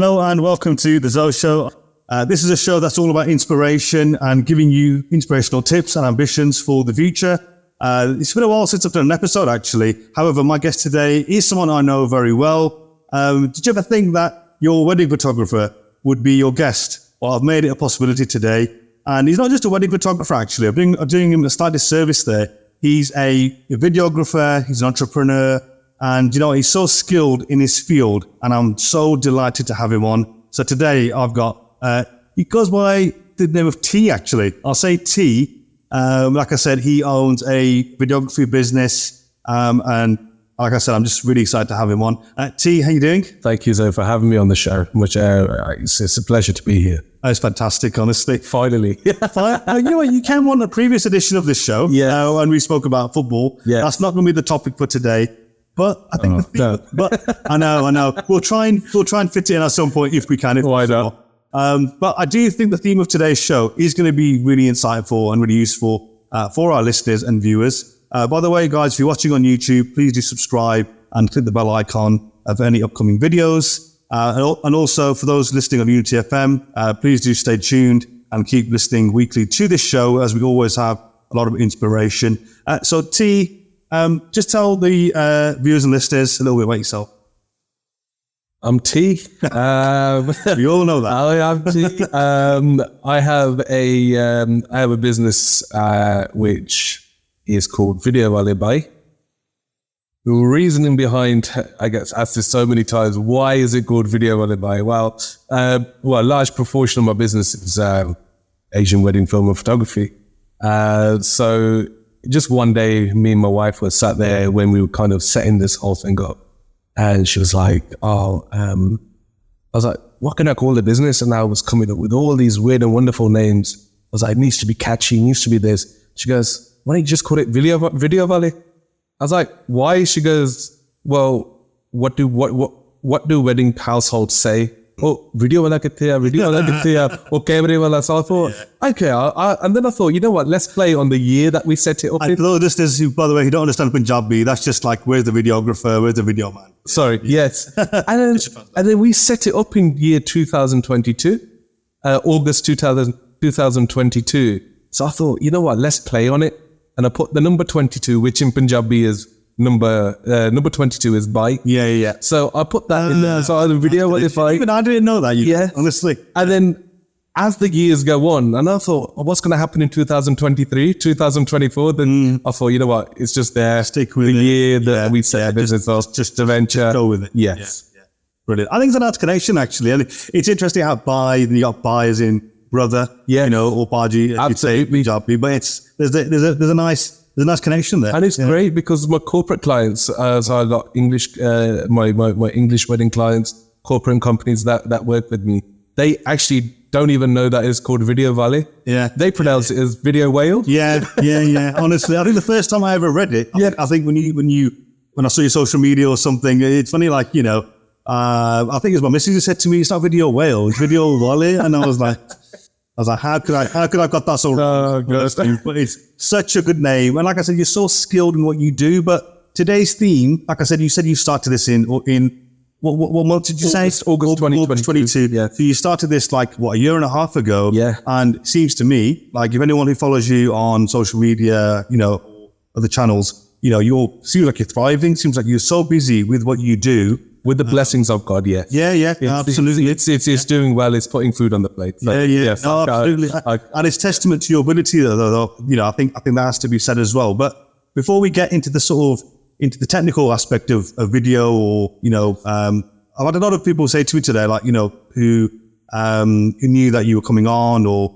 Hello and welcome to the ZoShow. This is a show that's all about inspiration and giving you inspirational tips and ambitions for the future. It's been a while since I've done an episode actually. However, my guest today is someone I know very well. Did you ever think that your wedding photographer would be your guest? Well, I've made it a possibility today. And he's not just a wedding photographer actually. I'm doing him a slight disservice there. He's a videographer, he's an entrepreneur, and you know, he's so skilled in his field, and I'm so delighted to have him on. So today I've got, he goes by the name of T actually. I'll say T. Like I said, he owns a videography business, and like I said, I'm just really excited to have him on. T, how you doing? Thank you, Zo, for having me on the show. It's a pleasure to be here. It's fantastic, honestly. Finally. You know what, you came on a previous edition of this show, and we spoke about football. Yeah. That's not going to be the topic for today. But I think but I know. We'll try and fit it in at some point if we can. Why not? But I do think the theme of today's show is going to be really insightful and really useful for our listeners and viewers. By the way, guys, if you're watching on YouTube, please do subscribe and click the bell icon of any upcoming videos. And also for those listening on Unity FM, please do stay tuned and keep listening weekly to this show, as we always have a lot of inspiration. So T, just tell the viewers and listeners a little bit about yourself. I'm T. We all know that. I'm T. I have a business which is called VideoWale. The reasoning behind, I get asked this so many times, why is it called VideoWale? Well, a large proportion of my business is Asian wedding film and photography. So just one day, me and my wife were sat there when we were kind of setting this whole thing up. And she was like, I was like, what can I call the business? And I was coming up with all these weird and wonderful names. I was like, it needs to be catchy, it needs to be this. She goes, why don't you just call it VideoWale? I was like, why? She goes, well, what do wedding households say? Oh, video wala kitte or camera wala. So I thought, okay, and then I thought, you know what? Let's play on the year that we set it up. I know this is, by the way, you don't understand Punjabi. That's just like, where's the videographer? Where's the video man? Sorry, yes. and then we set it up in year 2022, August 2022. So I thought, you know what? Let's play on it. And I put the number 22, which in Punjabi is number 22 is bike. Yeah. So I put that in there. So I had a video with bike. Even I didn't know that. Honestly. And then as the years go on, and I thought, what's going to happen in 2023, 2024? Then I thought, you know what? It's just there. Stick with the it. year that we set business off, just to venture. Just go with it. Yes. Yeah. Brilliant. I think it's a nice connection actually. And it's interesting how you got Bai as in brother, you know, or Baji, as you'd say, Punjabi, but there's a nice connection there. And it's great because my corporate clients, so I got English, my English wedding clients, corporate companies that work with me, they actually don't even know that it's called VideoWale. Yeah. They pronounce it as VideoWale. Yeah. Honestly, I think the first time I ever read it, I think when I saw your social media or something, it's funny, like, you know, I think it was my missus who said to me, it's not VideoWale, it's VideoWale. And I was like, how could I have got that so wrong? But it's such a good name. And like I said, you're so skilled in what you do. But today's theme, like I said, you started this in what month did you say? August 2022. Yeah. So you started this like, a year and a half ago. Yeah. And it seems to me, like if anyone who follows you on social media, you know, other channels, you know, seems like you're thriving. Seems like you're so busy with what you do. With the blessings of God, yeah. Yeah, absolutely. It's doing well. It's putting food on the plate. So, no, absolutely. And it's testament to your ability, though. You know, I think that has to be said as well. But before we get into the technical aspect of video, or you know, I've had a lot of people say to me today, like, you know, who knew that you were coming on, or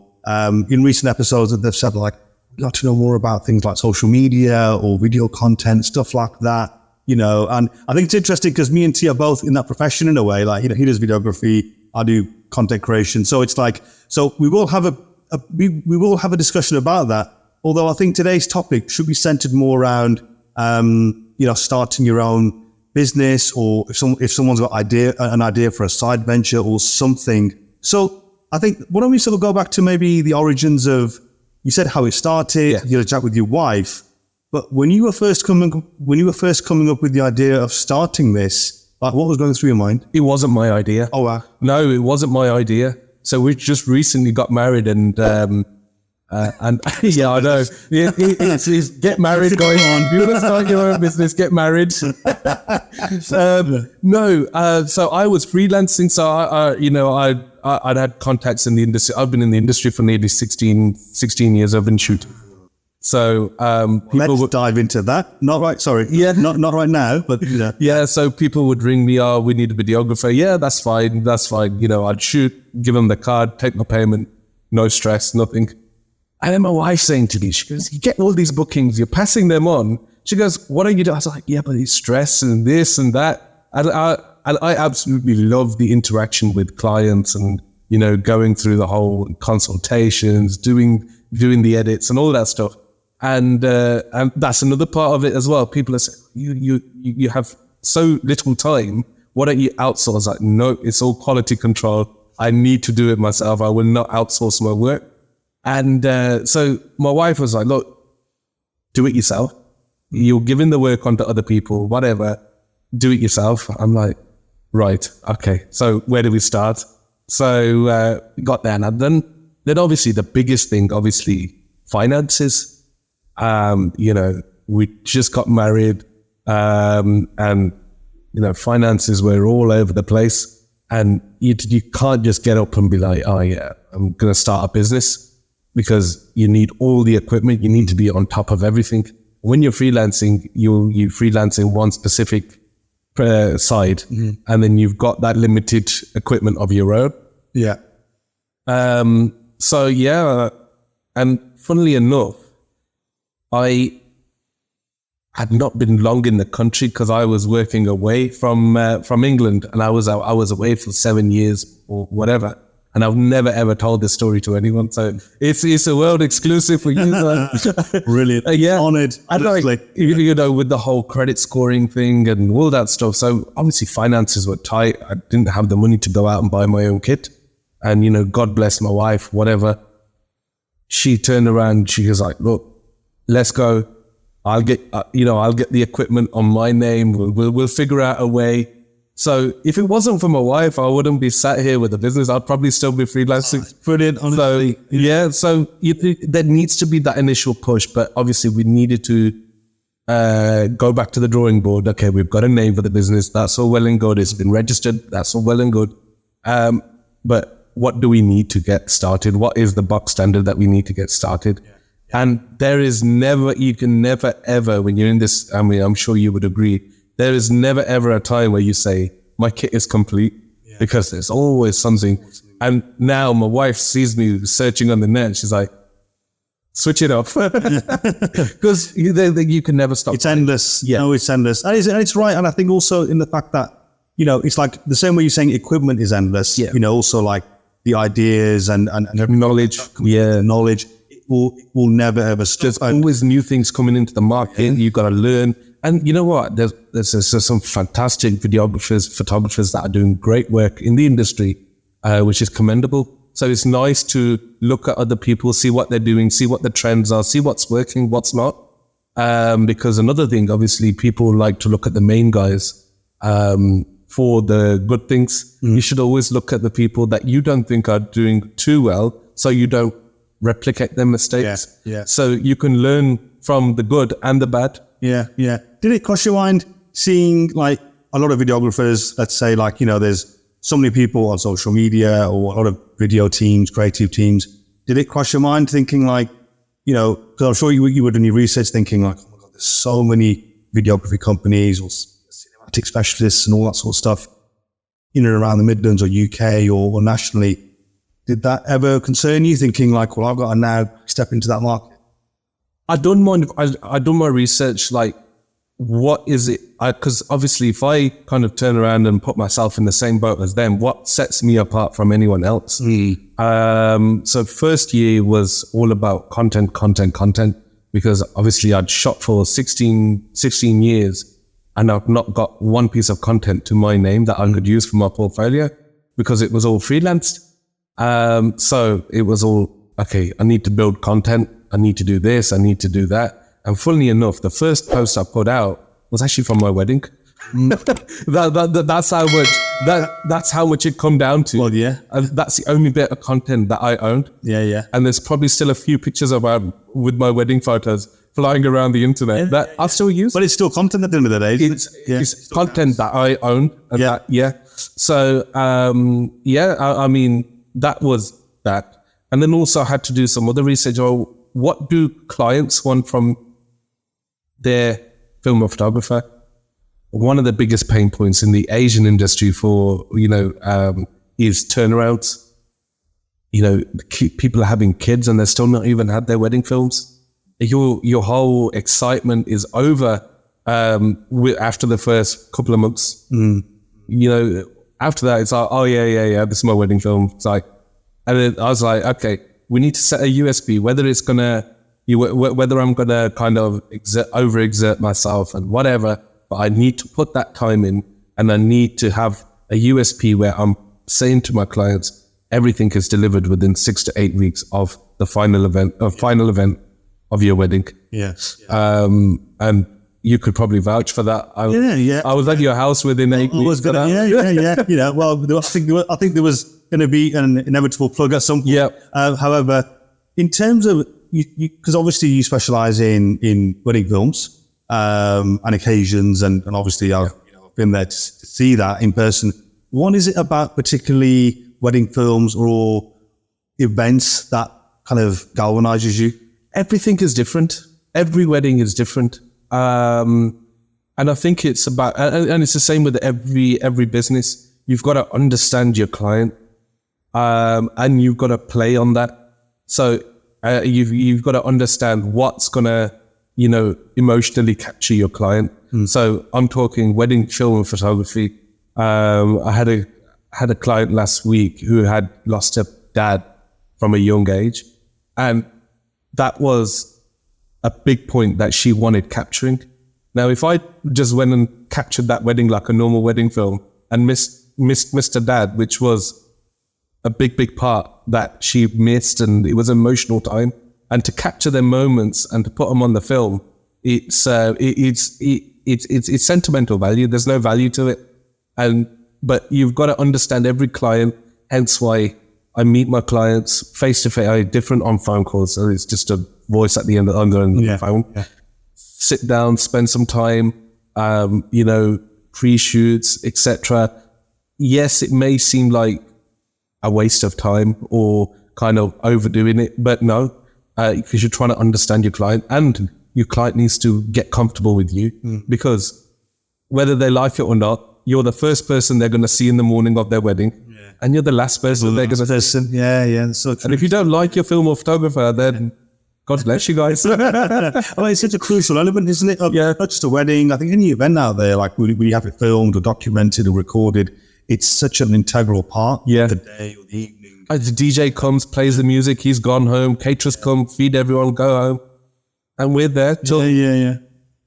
in recent episodes that they've said like, I'd like to know more about things like social media or video content, stuff like that. You know, and I think it's interesting because me and T are both in that profession in a way. Like, you know, he does videography, I do content creation. So it's like, so we will have we will have a discussion about that. Although I think today's topic should be centered more around, you know, starting your own business, or if someone's got an idea for a side venture or something. So I think, why don't we sort of go back to maybe the origins of, you said how it started, you had a chat with your wife. But when you were first coming up with the idea of starting this, Like, what was going through your mind? It wasn't my idea. Oh, wow. No, it wasn't my idea. So we just recently got married and yeah, I know. It's get married, guys. If you want to start your own business, get married. So I was freelancing. So I'd had contacts in the industry. I've been in the industry for nearly 16 years. I've been shooting. So people Let's dive into that. Not right. Sorry. Yeah. Not right now. But yeah. So people would ring me. Oh, we need a videographer. Yeah, that's fine. That's fine. I'd shoot, give them the card, take my payment, no stress, nothing. And then my wife saying to me, she goes, "You get all these bookings, you're passing them on." She goes, "What are you doing?" I was like, "Yeah, but it's stress and this and that." And I absolutely love the interaction with clients and going through the whole consultations, doing the edits and all that stuff. And that's another part of it as well. People are saying, you have so little time. Why don't you outsource? Like, no, it's all quality control. I need to do it myself. I will not outsource my work. And so my wife was like, "Look, do it yourself. You're giving the work on to other people, whatever. Do it yourself." I'm like, right, okay. So where do we start? So got there. And then obviously the biggest thing, finances. We just got married, and finances were all over the place, and you can't just get up and be like, "Oh yeah, I'm going to start a business," because you need all the equipment. You need to be on top of everything. When you're freelancing, you freelance in one specific side, and then you've got that limited equipment of your own. Yeah. So yeah, and funnily enough, I had not been long in the country because I was working away from England, and I was away for 7 years or whatever. And I've never ever told this story to anyone, so it's a world exclusive for you. Brilliant. Yeah, honored. And with the whole credit scoring thing and all that stuff. So obviously finances were tight. I didn't have the money to go out and buy my own kit. And God bless my wife, whatever. She turned around. She was like, "Look, let's go. I'll get the equipment on my name. We'll figure out a way." So if it wasn't for my wife, I wouldn't be sat here with a business. I'd probably still be freelancing. Brilliant, honestly. So there needs to be that initial push, but obviously we needed to go back to the drawing board. Okay, we've got a name for the business. That's all well and good. It's been registered. That's all well and good. But what do we need to get started? What is the box standard that we need to get started? Yeah. And you can never ever, when you're in this, I'm sure you would agree, there is never ever a time where you say, "My kit is complete," because there's always something. And now my wife sees me searching on the net. She's like, "Switch it off," because you can never stop. It's endless. Yeah, no, it's endless, and it's right. And I think also in the fact that it's like the same way you're saying equipment is endless. Yeah. Also like the ideas and knowledge. Knowledge. It will never ever stop. There's always new things coming into the market. Yeah. You've got to learn. And you know what? There's some fantastic videographers, photographers that are doing great work in the industry, which is commendable. So it's nice to look at other people, see what they're doing, see what the trends are, see what's working, what's not. Because another thing, obviously, people like to look at the main guys for the good things. You should always look at the people that you don't think are doing too well, so you don't replicate their mistakes. Yeah. So you can learn from the good and the bad. Yeah. Did it cross your mind seeing like a lot of videographers, let's say like, there's so many people on social media or a lot of video teams, creative teams. Did it cross your mind thinking like, because I'm sure you were doing your research thinking like, oh my God, there's so many videography companies or cinematic specialists and all that sort of stuff in and around the Midlands or UK or nationally. Did that ever concern you thinking like, well, I've got to now step into that market? I don't mind. I done my research. Like, what is it? Because obviously, if I kind of turn around and put myself in the same boat as them, what sets me apart from anyone else? So first year was all about content, because obviously I'd shot for 16 years and I've not got one piece of content to my name that I could use for my portfolio because it was all freelanced. So it was all, okay, I need to build content. I need to do this. I need to do that. And funnily enough, the first post I put out was actually from my wedding. That's how much it come down to. Well, yeah. And that's the only bit of content that I owned. Yeah. And there's probably still a few pictures with my wedding photos flying around the internet that I still use. But it's still content at the end of the day. It's content that I own. And So, I mean, that was that. And then also I had to do some other research. What do clients want from their film or photographer? One of the biggest pain points in the Asian industry for, is turnarounds. People are having kids and they're still not even had their wedding films. Your whole excitement is over after the first couple of months. After that, it's like, oh yeah, this is my wedding film. It's like, and then I was like, okay, we need to set a USP, whether I'm gonna kind of overexert myself and whatever, but I need to put that time in, and I need to have a USP where I'm saying to my clients, everything is delivered within 6 to 8 weeks of the final event of your wedding. Yes. And you could probably vouch for that. I was at your house within 8 weeks. Yeah. Well, I think there was going to be an inevitable plug at some point. Yeah. However, in terms of because obviously you specialize in wedding films and occasions, and obviously I've been there to see that in person. What is it about particularly wedding films or events that kind of galvanizes you? Everything is different. Every wedding is different. And I think it's about, and it's the same with every business. You've got to understand your client, and you've got to play on that. So you've got to understand what's gonna, emotionally capture your client. So I'm talking wedding film and photography. I had a client last week who had lost her dad from a young age, and that was a big point that she wanted capturing. Now, if I just went and captured that wedding like a normal wedding film and missed Mr. Dad, which was a big part that she missed, and it was an emotional time, and to capture their moments and to put them on the film, it's sentimental value. There's no value to it, but you've got to understand every client. Hence why I meet my clients face to face. Different on phone calls, so it's just a voice at the end of the phone. Yeah. Sit down, spend some time, pre-shoots, etc. Yes, it may seem like a waste of time or kind of overdoing it, but no, because you're trying to understand your client, and your client needs to get comfortable with you, because whether they like it or not, you're the first person they're going to see in the morning of their wedding, and you're the last person they're going to see. Yeah, so true. And if you don't like your film or photographer, then God bless you guys. It's such a crucial element, isn't it? Not just a wedding. I think any event out there, like when you have it filmed or documented or recorded, it's such an integral part of the day or the evening. The DJ comes, plays the music, he's gone home, caterers come, feed everyone, go home. And we're there till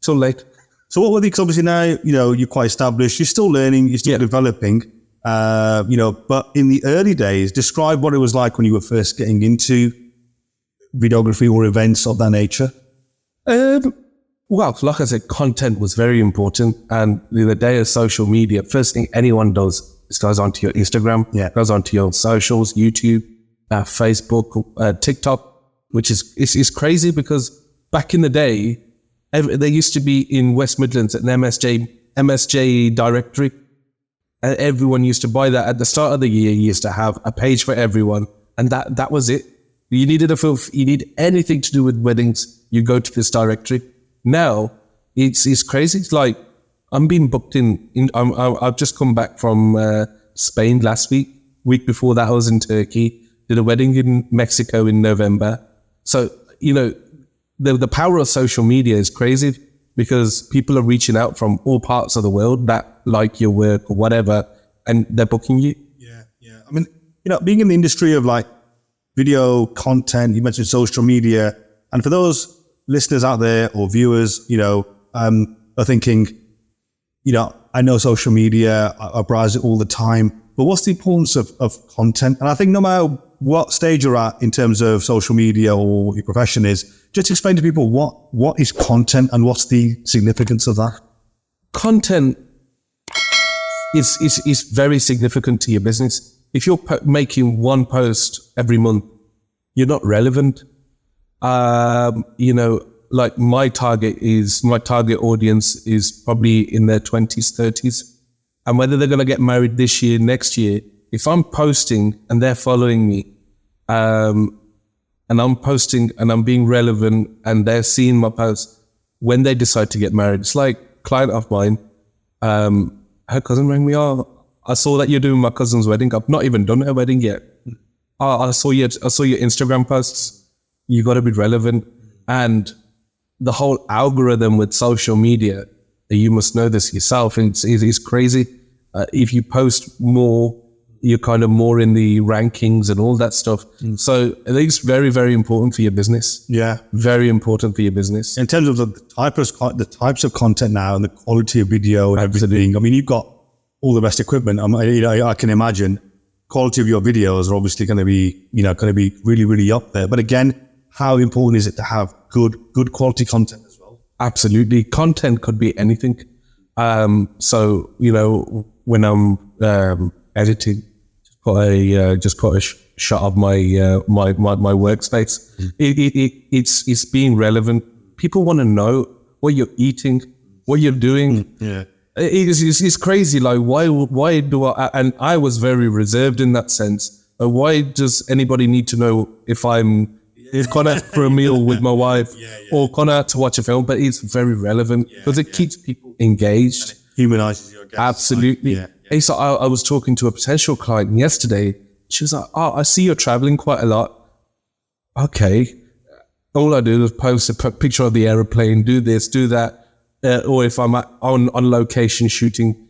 late. So what were the, because obviously now, you're quite established, you're still learning, you're still developing, but in the early days, describe what it was like when you were first getting into videography or events of that nature. Well, like I said, content was very important. And the day of social media, first thing anyone does is goes onto your Instagram, goes onto your socials, YouTube, Facebook, TikTok, which is crazy, because back in the day, there used to be in West Midlands an MSJ directory. And everyone used to buy that. At the start of the year, you used to have a page for everyone. And that was it. You needed you need anything to do with weddings, you go to this directory. Now, it's crazy. It's like, I'm being booked I've just come back from Spain last week. Week before that, I was in Turkey, did a wedding in Mexico in November. So, the power of social media is crazy, because people are reaching out from all parts of the world that like your work or whatever, and they're booking you. Yeah. I mean, being in the industry of like video content, you mentioned social media, and for those listeners out there or viewers, are thinking, I know social media, I browse it all the time, but what's the importance of content? And I think no matter what stage you're at in terms of social media or what your profession is, just explain to people what is content and what's the significance of that. Content it's very significant to your business. If you're making one post every month, you're not relevant. You know, like my target audience is probably in their 20s, 30s. And whether they're going to get married this year, next year, if I'm posting and they're following me, and I'm posting and I'm being relevant and they're seeing my posts when they decide to get married. It's like a client of mine, her cousin rang me, I saw that you're doing my cousin's wedding. I've not even done her wedding yet. I saw your Instagram posts. You got to be relevant. And the whole algorithm with social media, you must know this yourself, it's crazy. If you post more, you're kind of more in the rankings and all that stuff. So I think it's very, very important for your business. Yeah. Very important for your business. In terms of the types of content now and the quality of video and everything, I mean, you've got all the best equipment. I can imagine quality of your videos are obviously going to be, really, really up there. But again, how important is it to have good quality content as well? Absolutely. Content could be anything. So, when I'm editing, just put a shot of my workspace. It's being relevant. People want to know what you're eating, what you're doing. Yeah. It's crazy. Like, why do I, and I was very reserved in that sense. Why does anybody need to know if I'm gone out for a meal with my wife or gone out to watch a film? But it's very relevant because it keeps people engaged. And it humanizes your guests. Absolutely. Hey, so I was talking to a potential client yesterday. She was like, I see you're traveling quite a lot. Okay. All I do is post a picture of the airplane, do this, do that. Or if I'm on location shooting,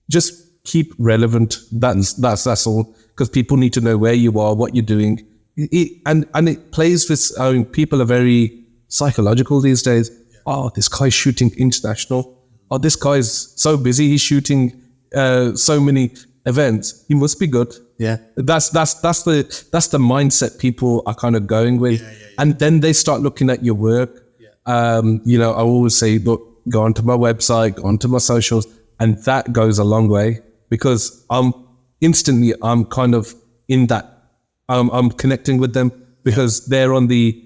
just keep relevant. That's all. Because people need to know where you are, what you're doing. And it plays with, people are very psychological these days. Oh, this guy's shooting international. Oh, this guy's so busy. He's shooting so many events. He must be good. Yeah. That's the mindset people are kind of going with. And then they start looking at your work. I always say, look, go onto my website, go onto my socials, and that goes a long way because I'm kind of in that. I'm connecting with them because they're on the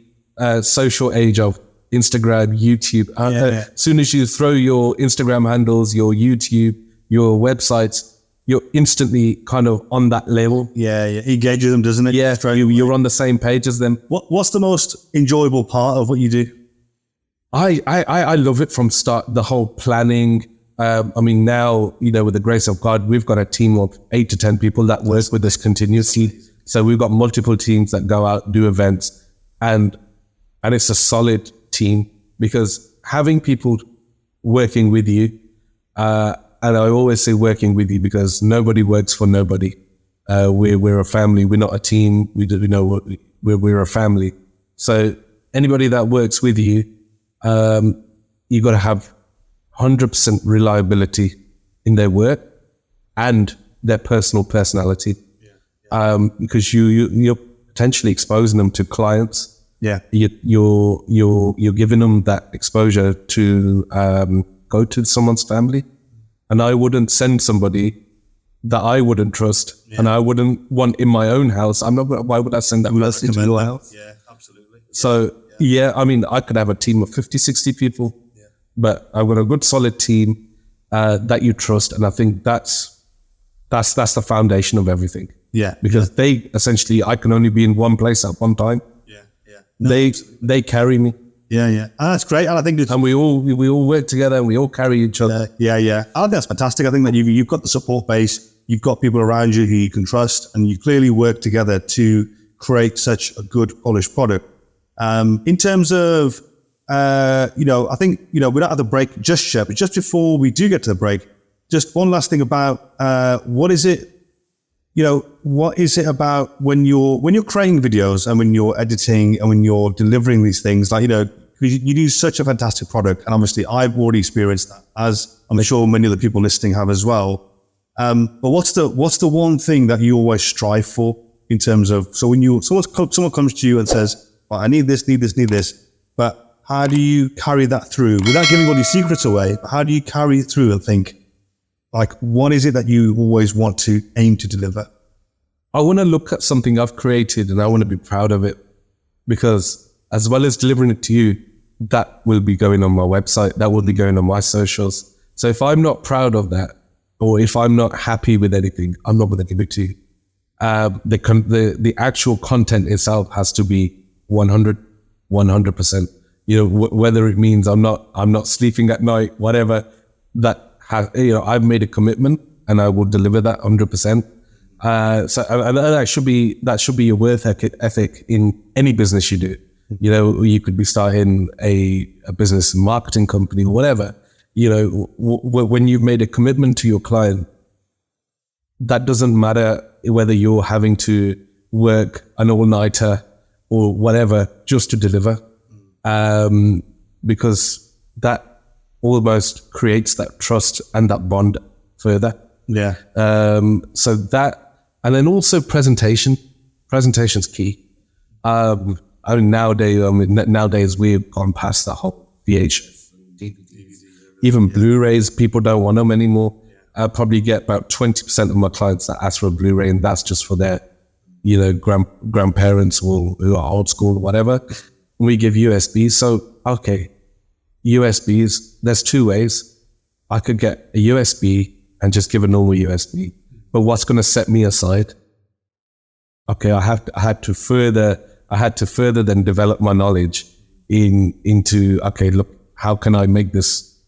social age of Instagram, YouTube. As soon as you throw your Instagram handles, your YouTube, your websites, you're instantly kind of on that level. Yeah. It engages them, doesn't it? Yeah, you're on the same page as them. What's the most enjoyable part of what you do? I love it from start, the whole planning. Now, with the grace of God, we've got a team of 8 to 10 people that work with us continuously. So we've got multiple teams that go out, do events, and it's a solid team because having people working with you, and I always say working with you because nobody works for nobody. We're a family. We're not a team. We're a family. So anybody that works with you, you got to have 100% reliability in their work and their personal personality. Because you're potentially exposing them to clients. Yeah. You're giving them that exposure to go to someone's family. And I wouldn't send somebody that I wouldn't trust and I wouldn't want in my own house. Why would I send that person to your house? Yeah, absolutely. So, I could have a team of 50, 60 people, but I've got a good solid team that you trust. And I think that's the foundation of everything. Yeah. Because I can only be in one place at one time. Yeah. No, they carry me. Yeah. Oh, that's great. And I think we all work together and we all carry each other. Yeah. I think that's fantastic. I think that you've got the support base, you've got people around you who you can trust, and you clearly work together to create such a good polished product. In terms of, I think, we don't have the break just yet, but just before we do get to the break, just one last thing about, what is it about when you're creating videos and when you're editing and when you're delivering these things, you do such a fantastic product. And obviously I've already experienced that, as I'm sure many of the people listening have as well. But what's the one thing that you always strive for in terms of, so when someone comes to you and says, well, I need this, but how do you carry that through without giving all your secrets away? How do you carry it through and think, Like, what is it that you always want to aim to deliver? I want to look at something I've created and I want to be proud of it, because as well as delivering it to you, that will be going on my website, that will be going on my socials. So if I'm not proud of that, or if I'm not happy with anything, I'm not going to give it to you. The actual content itself has to be 100%. You know, whether it means I'm not sleeping at night, whatever, that has, you know, I've made a commitment and I will deliver that 100%. So that should be your work ethic in any business you do. You know, you could be starting a business marketing company or whatever. You know, when you've made a commitment to your client, that doesn't matter whether you're having to work an all-nighter or whatever just to deliver, because that almost creates that trust and that bond further. Yeah. So that, and then also presentation's key. I mean, nowadays we've gone past the whole VHS, even Blu-rays. People don't want them anymore. I probably get about 20% of my clients that ask for a Blu-ray, and that's just for their, you know, grandparents or who are old school or whatever. We give USBs. So, okay, USBs, there's two ways. I could get a USB and just give a normal USB. But what's going to set me aside? Okay, I had to further then develop my knowledge into, okay, look, how can I make this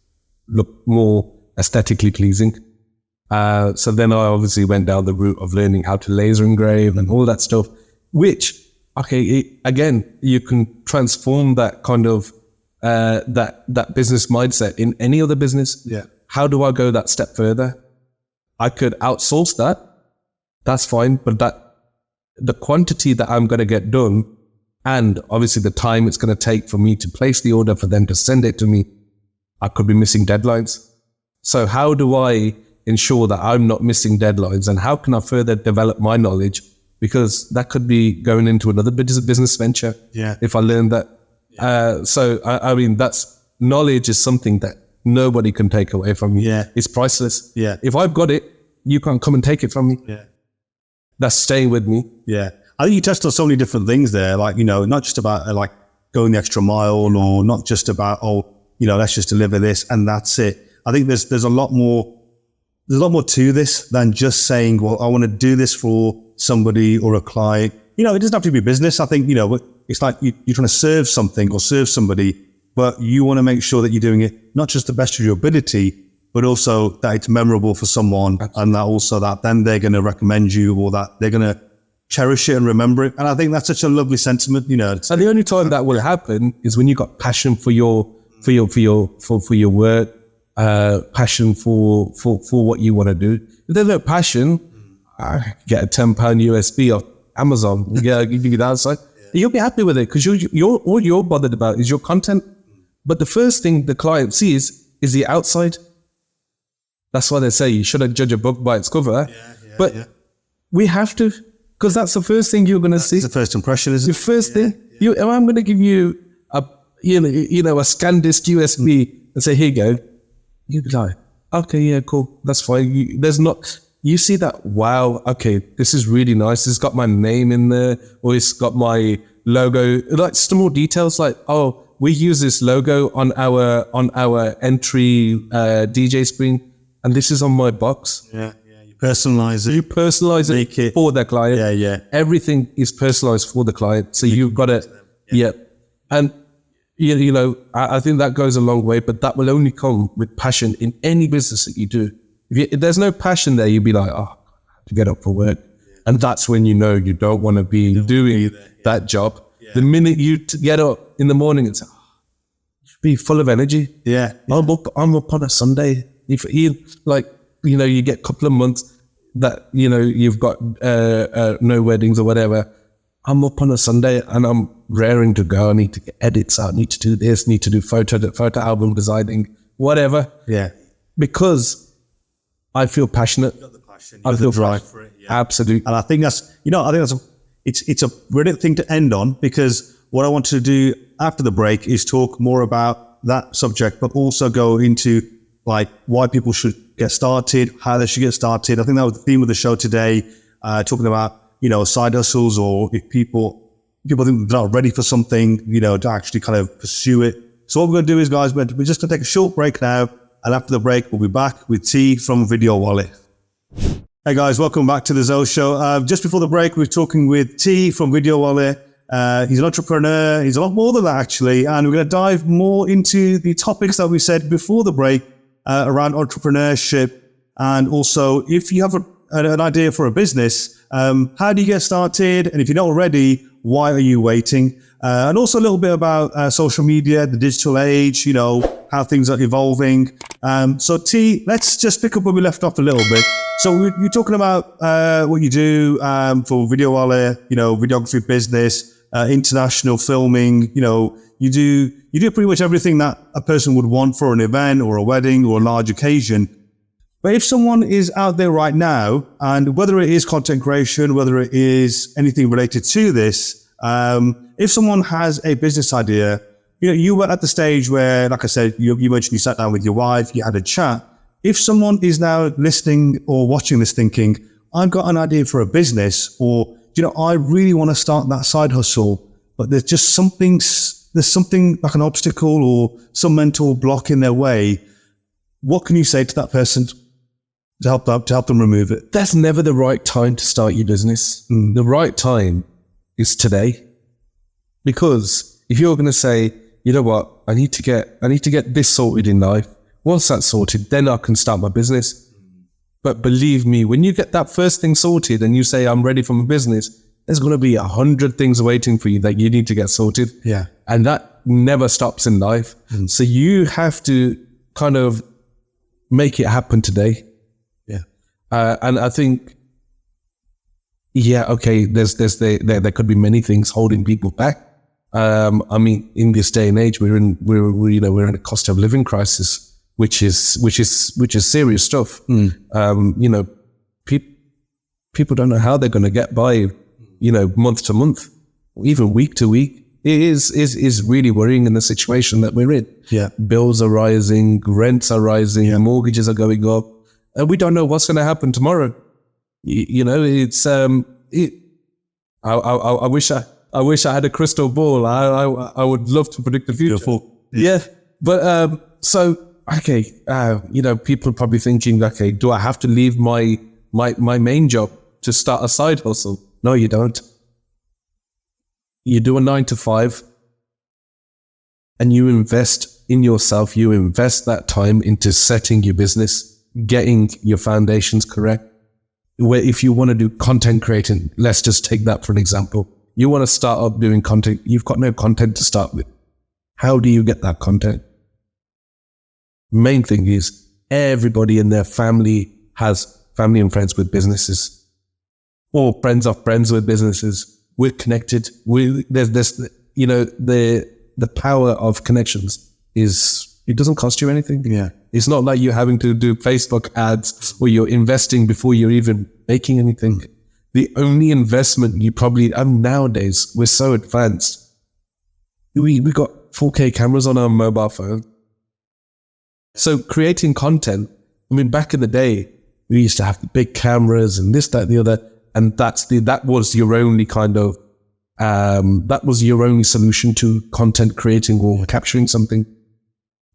look more aesthetically pleasing? So then I obviously went down the route of learning how to laser engrave and all that stuff, which, okay, again, you can transform that kind of, that business mindset in any other business. Yeah. How do I go that step further? I could outsource that. That's fine. But the quantity that I'm going to get done, and obviously the time it's going to take for me to place the order, for them to send it to me, I could be missing deadlines. So how do I ensure that I'm not missing deadlines, and how can I further develop my knowledge? Because that could be going into another business venture. Yeah. If I learn that. Yeah. So I mean, knowledge is something that nobody can take away from you. Yeah. It's priceless. Yeah. If I've got it, you can't come and take it from me. Yeah. That's staying with me. Yeah. I think you touched on so many different things there, like, you know, not just about like going the extra mile, or not just about, oh, you know, let's just deliver this and that's it. I think there's a lot more to this than just saying, well, I want to do this for somebody or a client. You know, it doesn't have to be business. I think, you know, it's like you're trying to serve something or serve somebody, but you want to make sure that you're doing it not just the best of your ability, but also that it's memorable for someone. Absolutely. And that also that then they're going to recommend you, or that they're going to cherish it and remember it. And I think that's such a lovely sentiment, you know. And the only time that will happen is when you've got passion for your work, passion for what you want to do. If there's no passion, get a £10 USB off Amazon. Yeah, give you that side. You'll be happy with it, because all you're bothered about is your content. But the first thing the client sees is the outside. That's why they say you shouldn't judge a book by its cover. But we have to, because that's the first thing you're going to see. It's the first impression, isn't it? The first thing. I'm going to give you a ScanDisk USB and say, here you go. You'd be like, okay, yeah, cool, that's fine. You see that, wow, okay, this is really nice. It's got my name in there, or it's got my logo, like small details, like, oh, we use this logo on our entry DJ screen, and this is on my box. Yeah. You personalize it. You personalize it for the client. Yeah. Everything is personalized for the client. So you've got it. Yeah. And you know, I think that goes a long way, but that will only come with passion in any business that you do. If there's no passion there, you'd be like, oh, I have to get up for work. And that's when you know you don't want to be doing that job. Yeah. The minute you get up in the morning, it's be full of energy. Yeah. I'm up on a Sunday. If you you get a couple of months that, you know, you've got no weddings or whatever. I'm up on a Sunday and I'm raring to go. I need to get edits out. I need to do this. Need to do photo album designing, whatever. Yeah. Because I feel passionate. You've got the passion. I feel drive for it. Yeah. Absolutely. And I think it's a brilliant thing to end on, because what I want to do after the break is talk more about that subject, but also go into like why people should get started, how they should get started. I think that was the theme of the show today, talking about, side hustles, or if people think they're not ready for something, to actually kind of pursue it. So what we're going to do is, guys, we're just going to take a short break now. And after the break, we'll be back with T from VideoWale. Hey guys, welcome back to the ZoShow. Just before the break, we were talking with T from VideoWale. He's an entrepreneur. He's a lot more than that, actually. And we're going to dive more into the topics that we said before the break around entrepreneurship. And also, if you have an idea for a business, how do you get started? And if you're not already, why are you waiting? And also a little bit about social media, the digital age, how things are evolving. So T, let's just pick up where we left off a little bit. So you're talking about what you do for VideoWale, videography business, international filming. You do pretty much everything that a person would want for an event or a wedding or a large occasion. But if someone is out there right now, and whether it is content creation, whether it is anything related to this, if someone has a business idea, you were at the stage where, like I said, you mentioned you sat down with your wife, you had a chat. If someone is now listening or watching this thinking, I've got an idea for a business, or, I really want to start that side hustle, but there's just something like an obstacle or some mental block in their way. What can you say to that person to help them remove it? That's never the right time to start your business. The right time is today. Because if you're going to say, you know what, I need to get this sorted in life. Once that's sorted, then I can start my business. But believe me, when you get that first thing sorted and you say, I'm ready for my business, there's going to be 100 things waiting for you that you need to get sorted. Yeah. And that never stops in life. So you have to kind of make it happen today. Yeah. And I think, okay, there could be many things holding people back. In this day and age, we're in a cost of living crisis, which is serious stuff. People don't know how they're going to get by, month to month, or even week to week. It is really worrying in the situation that we're in. Yeah. Bills are rising, rents are rising, mortgages are going up, and we don't know what's going to happen tomorrow. I wish I had a crystal ball. I would love to predict the future. Beautiful. Yeah. But, people are probably thinking, okay, do I have to leave my main job to start a side hustle? No, you don't. You do a 9 to 5 and you invest in yourself. You invest that time into setting your business, getting your foundations correct. Where if you want to do content creating, let's just take that for an example. You want to start up doing content. You've got no content to start with. How do you get that content? Main thing is everybody in their family has family and friends with businesses, or friends of friends with businesses. We're connected. There's this, the power of connections it doesn't cost you anything. Yeah. It's not like you're having to do Facebook ads or you're investing before you're even making anything. The only investment you probably, nowadays, we're so advanced. We got 4K cameras on our mobile phone. So creating content, back in the day, we used to have the big cameras and this, that, and the other. And that was your only kind of, that was your only solution to content creating or capturing something.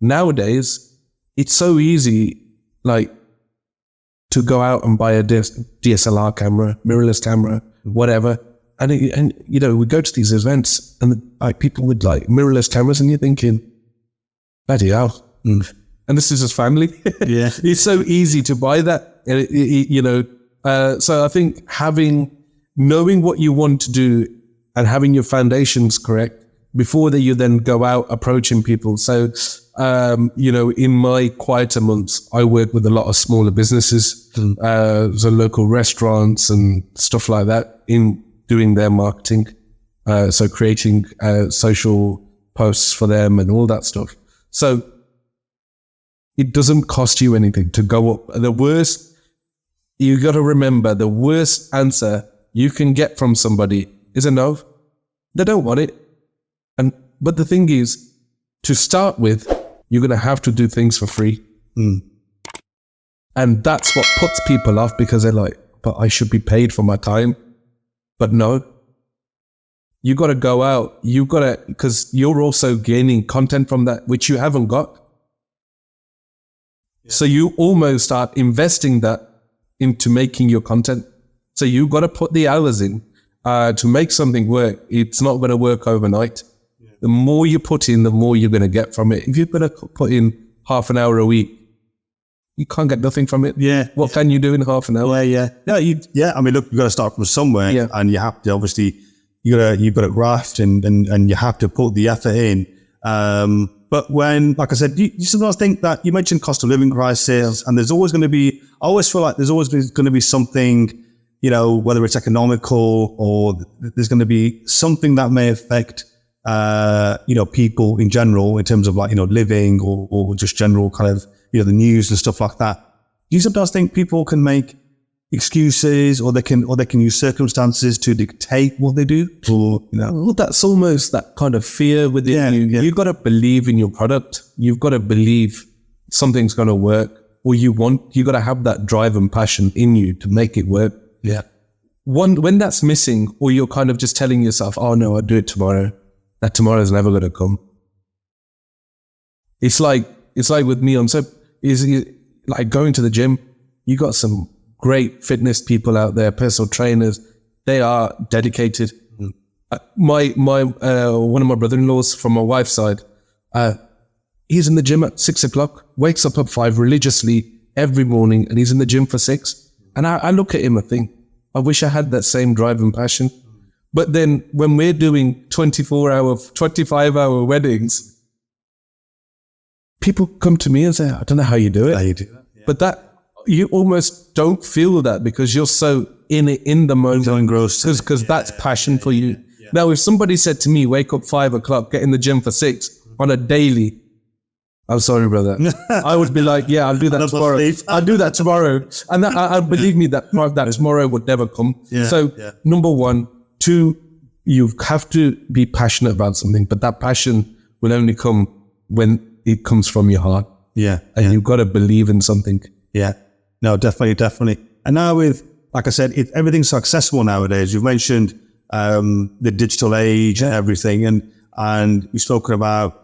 Nowadays, it's so easy, to go out and buy a DSLR camera, mirrorless camera, whatever. And we go to these events and people with mirrorless cameras and you're thinking, bloody hell. And this is his family. Yeah. It's so easy to buy that, so I think knowing what you want to do and having your foundations correct before you then go out approaching people. So, in my quieter months, I work with a lot of smaller businesses, so local restaurants and stuff like that in doing their marketing. So creating social posts for them and all that stuff. So it doesn't cost you anything to go up. You got to remember, the worst answer you can get from somebody is a no. They don't want it. But the thing is, to start with, you're going to have to do things for free. And that's what puts people off, because they're like, but I should be paid for my time. But no, you got to go out. You got to, because you're also gaining content from that, which you haven't got. Yeah. So you almost are investing that into making your content. So you got to put the hours in to make something work. It's not going to work overnight. Yeah. The more you put in, the more you're going to get from it. If you're going to put in half an hour a week, you can't get nothing from it. Yeah. What can you do in half an hour? Yeah. No, I mean, look, you've got to start from somewhere, and you have to obviously, you've got to graft and you have to put the effort in. But when, like I said, you sometimes think that you mentioned cost of living crisis, and there's always going to be, I always feel like there's always going to be something, whether it's economical or there's going to be something that may affect, people in general in terms of like, living or just general kind of, the news and stuff like that. Do you sometimes think people can make excuses, or they can use circumstances to dictate what they do? Or, well, that's almost that kind of fear within you. Yeah. You've got to believe in your product. You've got to believe something's going to work, or you got to have that drive and passion in you to make it work. Yeah. When that's missing, or you're kind of just telling yourself, oh no, I'll do it tomorrow. That tomorrow's never going to come. It's like with me, like going to the gym. You got some great fitness people out there, personal trainers. They are dedicated. My one of my brother-in-laws from my wife's side, he's in the gym at 6 o'clock, wakes up at 5 religiously every morning, and he's in the gym for 6. And I look at him and think, I wish I had that same drive and passion. But then when we're doing 24-hour, 25-hour weddings, people come to me and say, I don't know how you do it. How you do that. Yeah. But that, you almost don't feel that because you're so in it, in the moment. So engrossed. Because that's passion for you. Yeah. Now, if somebody said to me, wake up 5 o'clock, get in the gym for 6 on a daily, I'm sorry, brother. I would be like, yeah, I'll do that tomorrow. I'll do that tomorrow. And that, believe me, that tomorrow would never come. Yeah. So, number one. 2, you have to be passionate about something, but that passion will only come when it comes from your heart. Yeah. And you've got to believe in something. Yeah. No, definitely. And now with, like I said, everything's so accessible nowadays. You've mentioned the digital age and everything, and we've spoken about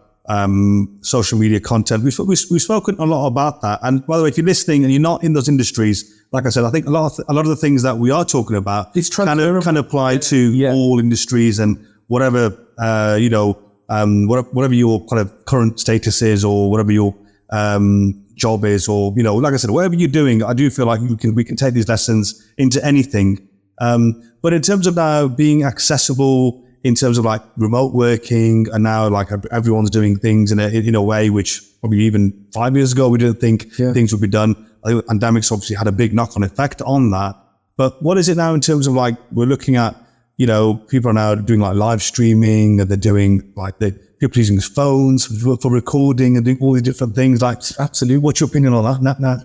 social media content. We've spoken a lot about that. And by the way, if you're listening and you're not in those industries, like I said, I think a lot of the things that we are talking about can apply to all industries, and whatever whatever your kind of current status is, or whatever your job is, or like I said, whatever you're doing, I do feel like we can take these lessons into anything. But in terms of now being accessible, in terms of like remote working, and now like everyone's doing things in a way which probably even 5 years ago we didn't think things would be done. I think the pandemic's obviously had a big knock-on effect on that. But what is it now in terms of like, we're looking at, people are now doing like live streaming, and they're doing like people using phones for recording and doing all these different things. Like, absolutely. What's your opinion on that now?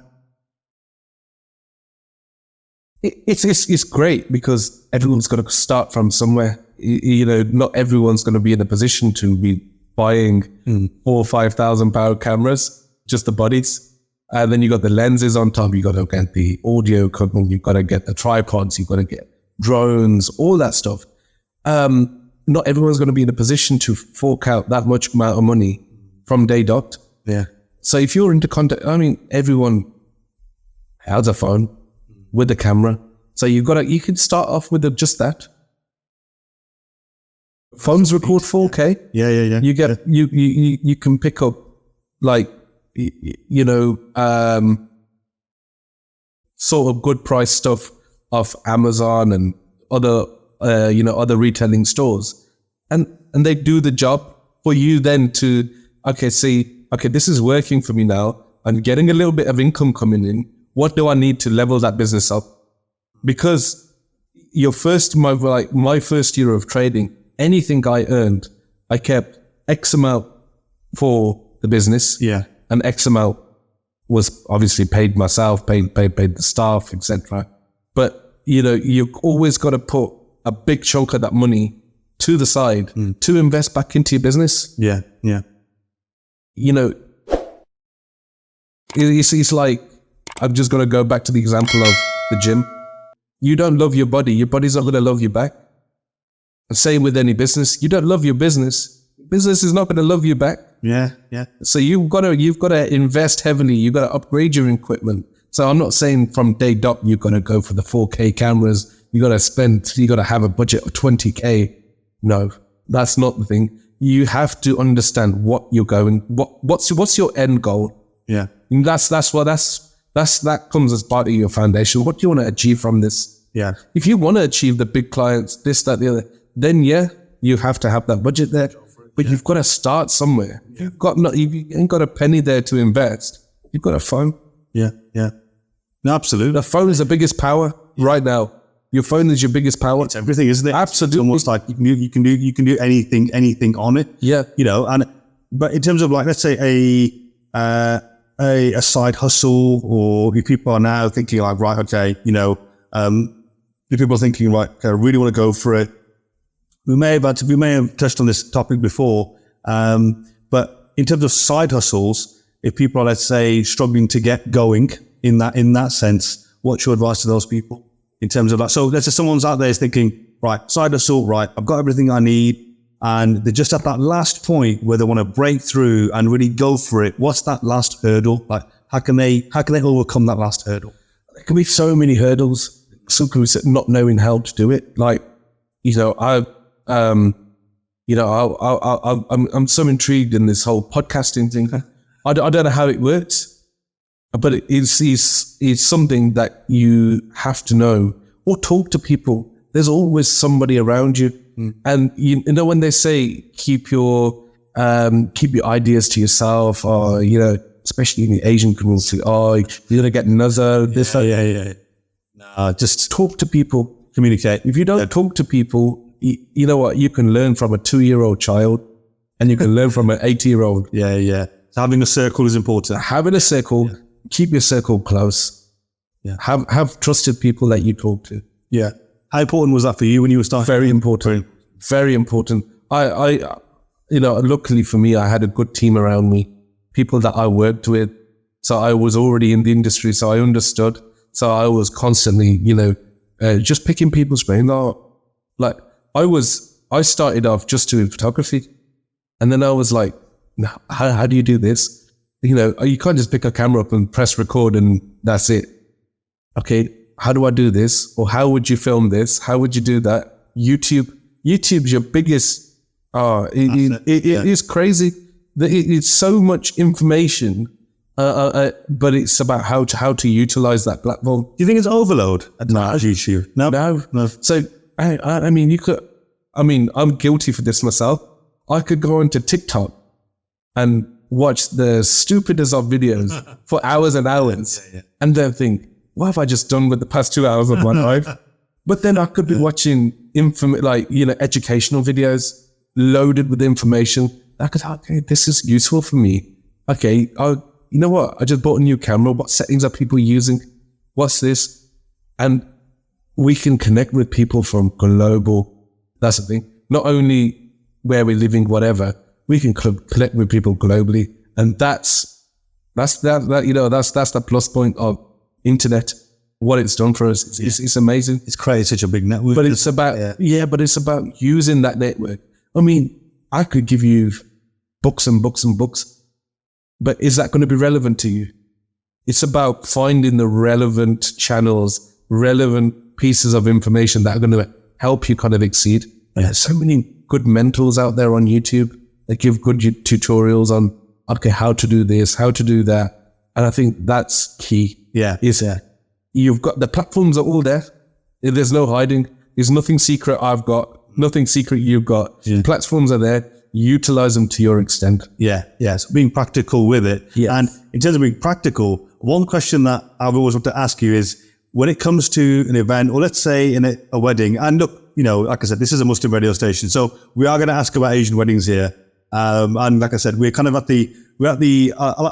It's great because everyone's got to start from somewhere. Not everyone's going to be in a position to be buying £4,000 or £5,000 cameras, just the bodies. And then you got the lenses on top. You got to get the audio equipment. You've got to get the tripods. You've got to get drones, all that stuff. Not everyone's going to be in a position to fork out that much amount of money from day dot. Yeah. So if you're into content, everyone has a phone with a camera. So you can start off with just that. Phones record 4K. Yeah. You get you can pick up like sort of good price stuff off Amazon and other other retailing stores, and they do the job for you then to this is working for me now. I'm getting a little bit of income coming in. What do I need to level that business up? Because my first year of trading, anything I earned, I kept X amount for the business. Yeah. And X amount was obviously paid myself, paid the staff, etc. But, you've always got to put a big chunk of that money to the side to invest back into your business. Yeah. it's like, I'm just going to go back to the example of the gym. You don't love your body's not going to love you back. And same with any business. You don't love your business is not going to love you back. Yeah. So you've got to invest heavily. You've got to upgrade your equipment. So I'm not saying from day dot you've got to go for the 4K cameras. You got to have a budget of 20K. No, that's not the thing. You have to understand what you're going. What's your end goal? Yeah, and that comes as part of your foundation. What do you want to achieve from this? Yeah. If you want to achieve the big clients, this, that, the other, then you have to have that budget there. But you've got to start somewhere. You ain't got a penny there to invest. You've got a phone. Yeah. No, absolutely. The phone is the biggest power right now. Your phone is your biggest power. It's everything, isn't it? Absolutely. It's almost like you can do anything on it. Yeah. But in terms of like, let's say a side hustle, or if people are now thinking like, right, okay, if people are thinking like, I really want to go for it. We may have touched on this topic before, but in terms of side hustles, if people are, let's say, struggling to get going in that sense, what's your advice to those people in terms of that? So let's say someone's out there is thinking, right, side hustle, right, I've got everything I need, and they're just at that last point where they want to break through and really go for it. What's that last hurdle? Like, how can they overcome that last hurdle? There can be so many hurdles. Some people say not knowing how to do it. Like, I'm so intrigued in this whole podcasting thing. I don't know how it works, but it's something that you have to know or talk to people. There's always somebody around you. And when they say keep your ideas to yourself, or especially in the Asian community, you're gonna get another this. Yeah. No, just talk to people, communicate. If you don't talk to people, you know what? You can learn from a 2-year-old child, and you can learn from an 80-year-old. Yeah. So having a circle is important. Having a circle, keep your circle close. Yeah. Have trusted people that you talk to. Yeah. How important was that for you when you were starting? Very important. Very important. Luckily for me, I had a good team around me, people that I worked with. So I was already in the industry, so I understood. So I was constantly, just picking people's brain. I started off just doing photography, and then I was like, how do you do this? You can't just pick a camera up and press record and that's it. Okay, how do I do this? Or how would you film this? How would you do that? YouTube's your biggest, it is crazy. It's so much information, but it's about how to utilize that platform. Do you think it's overload at YouTube? No. So, I'm guilty for this myself. I could go onto TikTok and watch the stupidest of videos for hours and hours, and then think, what have I just done with the past 2 hours of my life? But then I could be watching educational videos loaded with information. I could, okay, this is useful for me. Okay, you know what? I just bought a new camera. What settings are people using? What's this? And we can connect with people from global. That's the thing. Not only where we're living, whatever, we can connect with people globally, and that's the plus point of internet. What it's done for us, it's amazing. It's created such a big network. But it's about but it's about using that network. I could give you books and books and books, but is that going to be relevant to you? It's about finding the relevant channels, relevant pieces of information that are going to help you kind of exceed. There's so many good mentors out there on YouTube that give good tutorials on, okay, how to do this, how to do that. And I think that's key. You've got the platforms are all there. There's no hiding. There's nothing secret I've got, nothing secret you've got. Platforms are there. Utilize them to your extent. So being practical with it. And in terms of being practical, one question that I've always wanted to ask you is, when it comes to an event, or let's say in a wedding, and look, like I said, this is a Muslim radio station, so we are going to ask about Asian weddings here. And like I said, we're kind of I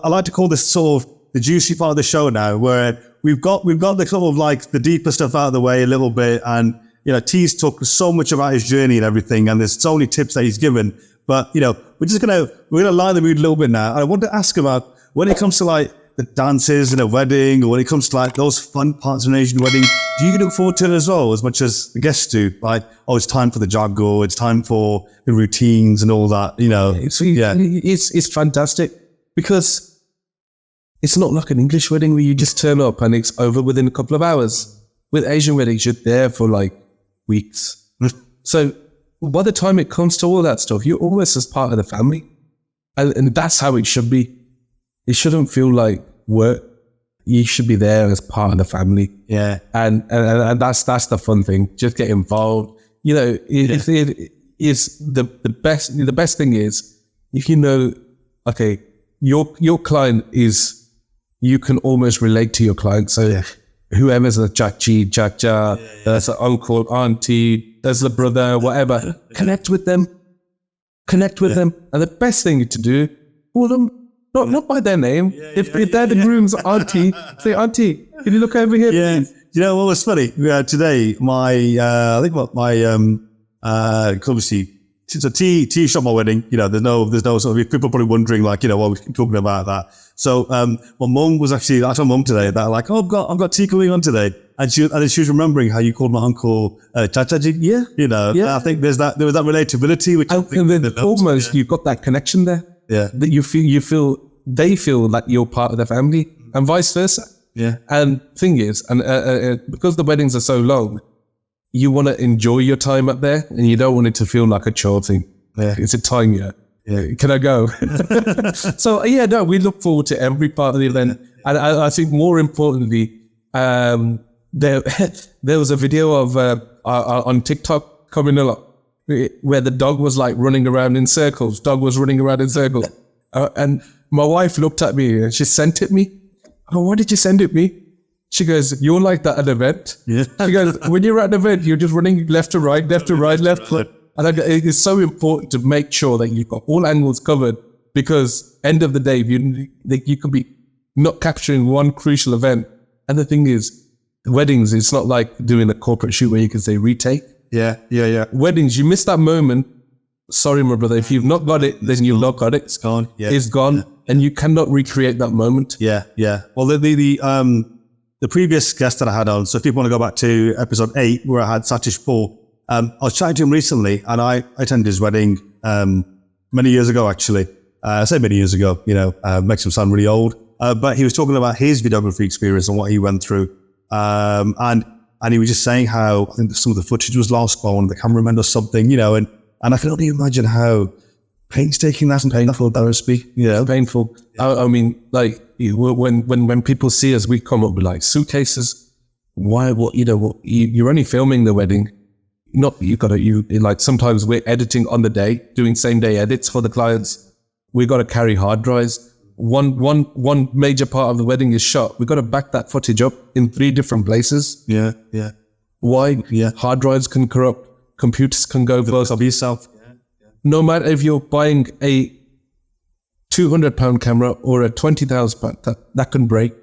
like to call this sort of the juicy part of the show now, where we've got the sort of like the deeper stuff out of the way a little bit. And, T's talked so much about his journey and everything, and there's so many tips that he's given. But, we're going to line the mood a little bit now. And I want to ask about, when it comes to like the dances in a wedding, or when it comes to like those fun parts of an Asian wedding, do you look forward to it as well, as much as the guests do? Like, oh, it's time for the jargon, it's time for the routines and all that, you know? It's fantastic because it's not like an English wedding where you just turn up and it's over within a couple of hours. With Asian weddings, you're there for like weeks. So by the time it comes to all that stuff, you're almost as part of the family. And that's how it should be. It shouldn't feel like work. You should be there as part of the family. Yeah. And that's the fun thing. Just get involved. You know, it is the best thing is if you know, okay, your client is, you can almost relate to your client. So whoever's a chachi, chacha, there's an uncle, auntie, there's a brother, whatever, connect with them. Connect with them. And the best thing to do, call them, not by their name. If they're the groom's auntie, say, auntie, can you look over here, please? You know what was funny? Today, I think obviously, so T shot my wedding. You know, there's no sort of, people probably wondering, like, you know, what we're talking about that. So, my mum was actually, I told mum today that, like, oh, I've got T coming on today. And she was remembering how you called my uncle, Chachaji. Yeah. You know, I think there was that relatability, which almost you've got that connection there. Yeah. That they feel like you're part of their family and vice versa. Yeah. And thing is, because the weddings are so long, you want to enjoy your time up there and you don't want it to feel like a chore thing. Yeah. It's a time yet. Yeah. Can I go? So we look forward to every part of the event. And I think more importantly, there was a video of on TikTok coming along where the dog was like running around in circles. And my wife looked at me and she sent it me. Oh, why did you send it me? She goes, you're like that at an event. Yeah. She goes, when you're at an event, you're just running left to right, left to right, left to right. And it's so important to make sure that you've got all angles covered, because end of the day, you could be not capturing one crucial event. And the thing is, weddings, it's not like doing a corporate shoot where you can say retake. Yeah. Weddings, you miss that moment. Sorry, my brother. If you've not got it, then you've not got it. It's gone. Yeah. It's gone. Yeah. And you cannot recreate that moment. Yeah. Well, the previous guest that I had on, so if people want to go back to episode 8, where I had Satish Paul, I was chatting to him recently, and I attended his wedding many years ago, actually. I say many years ago, you know, makes him sound really old. But he was talking about his videography experience and what he went through. And he was just saying how, I think some of the footage was lost by one of the cameramen or something, you know, and I can only imagine how painstaking that and painful that would be, you know. Painful. I mean, like, when people see us, we come up with like suitcases. Why, you're only filming the wedding. Like sometimes we're editing on the day, doing same day edits for the clients. We got to carry hard drives. One major part of the wedding is shot. We got to back that footage up in 3 different places. Yeah. Why? Yeah. Hard drives can corrupt. Computers can go bust. Of yourself. No matter if you're buying a £200 camera or a £20,000, that can break.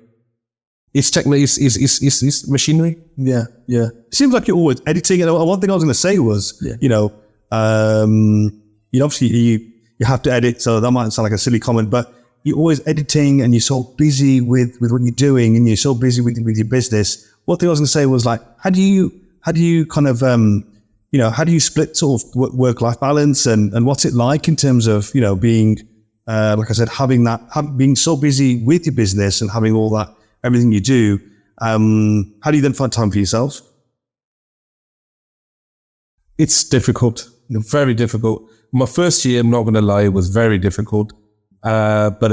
It's technically, it's machinery. Yeah. It seems like you're always editing. And one thing I was going to say was, you know, obviously you have to edit, so that might sound like a silly comment, but you're always editing and you're so busy with what you're doing and you're so busy with your business. One thing I was going to say was, like, how do you kind of, how do you split sort of work-life balance and what's it like in terms of, you know, being, like I said, being so busy with your business and having all that, everything you do, how do you then find time for yourself? It's difficult, very difficult. My first year, I'm not going to lie, it was very difficult. But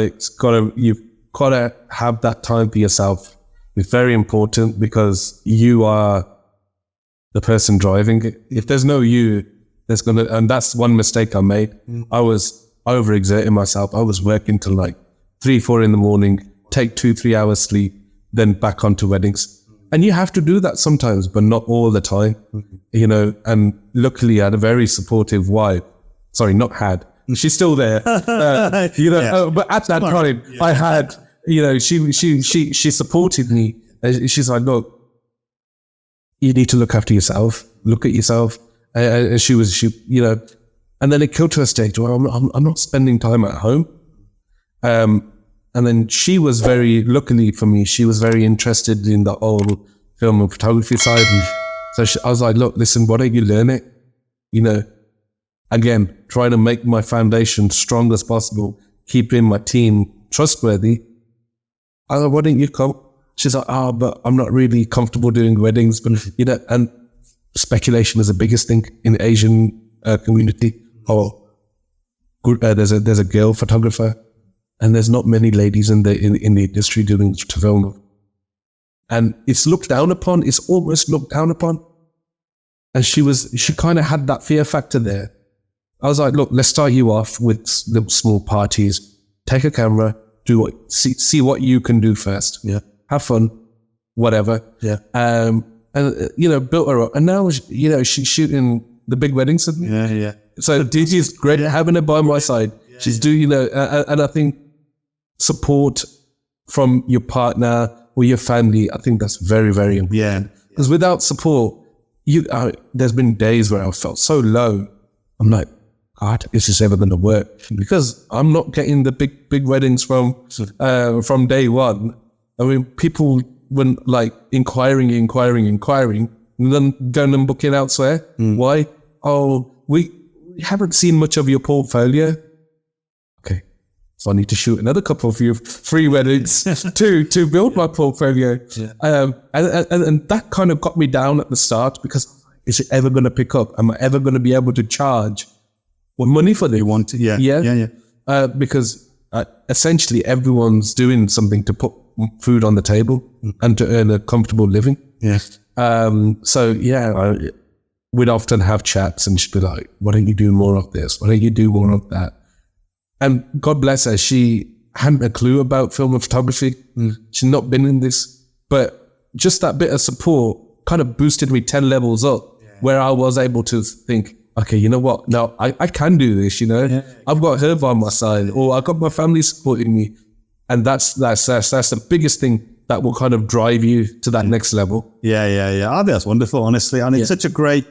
you've got to have that time for yourself. It's very important because you are the person driving it. If there's no you, and that's one mistake I made. I was overexerting myself. I was working till like 3-4 in the morning, take 2-3 hours sleep, then back onto weddings. And you have to do that sometimes, but not all the time, you know. And luckily I had a very supportive wife. Sorry, not had. She's still there, you know. But at that time, I had, you know, she supported me. She's like, look, you need to look after yourself. Look at yourself. And she, you know. And then it killed to a stage where I'm not spending time at home. And then she was luckily for me, she was very interested in the whole film and photography side. So I was like, look, listen, why don't you learn it? You know, again, trying to make my foundation strong as possible, keeping my team trustworthy. I was like, why don't you come? She's like, but I'm not really comfortable doing weddings. But, you know, and speculation is the biggest thing in the Asian community. There's a girl photographer, and there's not many ladies in the industry doing film. And it's looked down upon. It's almost looked down upon. And she kind of had that fear factor there. I was like, look, let's start you off with little small parties. Take a camera, see what you can do first. Yeah. Have fun, whatever. Yeah. And, you know, built her up. And now, you know, she's shooting the big weddings. Yeah. So DG's great having her by my side. She's doing, you know, and I think support from your partner or your family, I think that's very, very important. Yeah. Because without support, there's been days where I felt so low. I'm like, God, is this ever going to work? Because I'm not getting the big weddings from day one. I mean, people were like inquiring, and then going and booking elsewhere. Why? Oh, we haven't seen much of your portfolio. Okay, so I need to shoot another couple of free weddings to build my portfolio. Yeah. And that kind of got me down at the start, because is it ever going to pick up? Am I ever going to be able to charge money for this? Want to? Yeah. Because essentially everyone's doing something to put food on the table and to earn a comfortable living. Yes. So yeah, we'd often have chats, and she'd be like, why don't you do more of this? Why don't you do more of that? And God bless her, she hadn't a clue about film and photography. She'd not been in this, but just that bit of support kind of boosted me 10 levels up, where I was able to think, okay, you know what? Now I can do this, you know? Yeah. I've got her by my side, or I've got my family supporting me. And that's the biggest thing that will kind of drive you to that next level. Yeah. I think that's wonderful, honestly. And it's such a great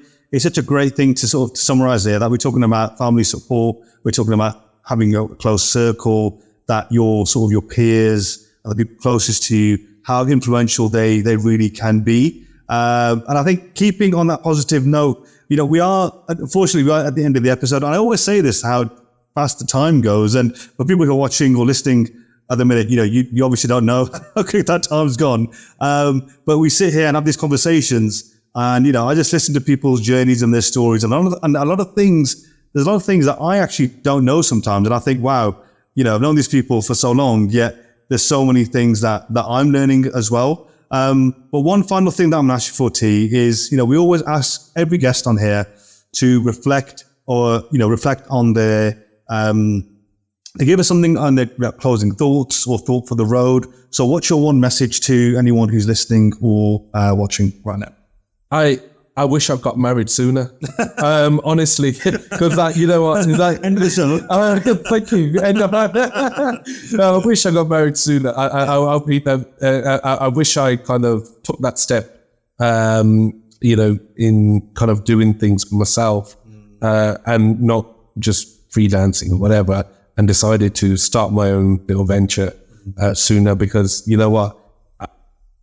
thing to sort of summarize there, that we're talking about family support. We're talking about having a close circle, that your peers and the people closest to you, how influential they really can be. And I think keeping on that positive note, you know, unfortunately, we are at the end of the episode. And I always say this, how fast the time goes. And for people who are watching or listening at the minute, you know, you obviously don't know how quick that time's gone. But we sit here and have these conversations, and, you know, I just listen to people's journeys and their stories, and a lot of things, there's a lot of things that I actually don't know sometimes. And I think, wow, you know, I've known these people for so long, yet there's so many things that I'm learning as well. But one final thing that I'm going to ask you for, T, is, you know, we always ask every guest on here to reflect on their, they give us something on their closing thoughts or thought for the road. So what's your one message to anyone who's listening or watching right now? I wish I got married sooner. Honestly, because you know what? End of the show. Thank you. I wish I got married sooner. I wish I kind of took that step, you know, in kind of doing things for myself, and not just freelancing or whatever, and decided to start my own little venture sooner, because you know what?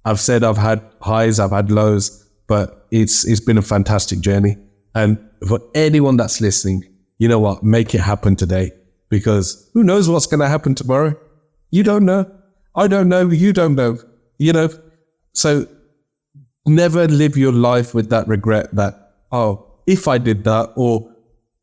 I've said I've had highs, I've had lows, but it's been a fantastic journey. And for anyone that's listening, you know what? Make it happen today, because who knows what's going to happen tomorrow? You don't know. I don't know. You don't know. You know? So never live your life with that regret that, oh, if I did that, or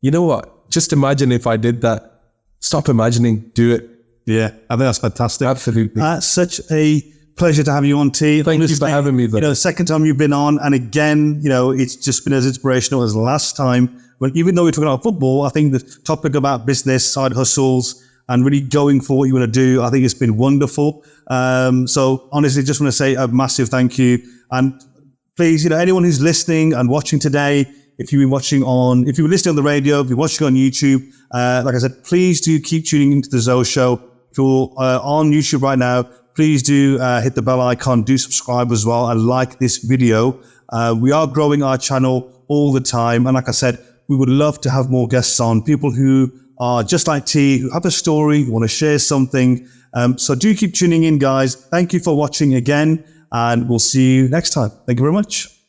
you know what? Just imagine if I did that. Stop imagining. Do it. Yeah, I think that's fantastic. Absolutely. That's such a pleasure to have you on, T. Thank you for having me. You know, the second time you've been on, and again, you know, it's just been as inspirational as last time. But even though we're talking about football, I think the topic about business, side hustles, and really going for what you want to do, I think it's been wonderful. So honestly, just want to say a massive thank you. And please, you know, anyone who's listening and watching today, if you were listening on the radio, if you're watching on YouTube, like I said, please do keep tuning into the ZoShow. If you're on YouTube right now, please do hit the bell icon, do subscribe as well, and like this video. We are growing our channel all the time. And like I said, we would love to have more guests on, people who are just like T, who have a story, who want to share something. So do keep tuning in, guys. Thank you for watching again, and we'll see you next time. Thank you very much.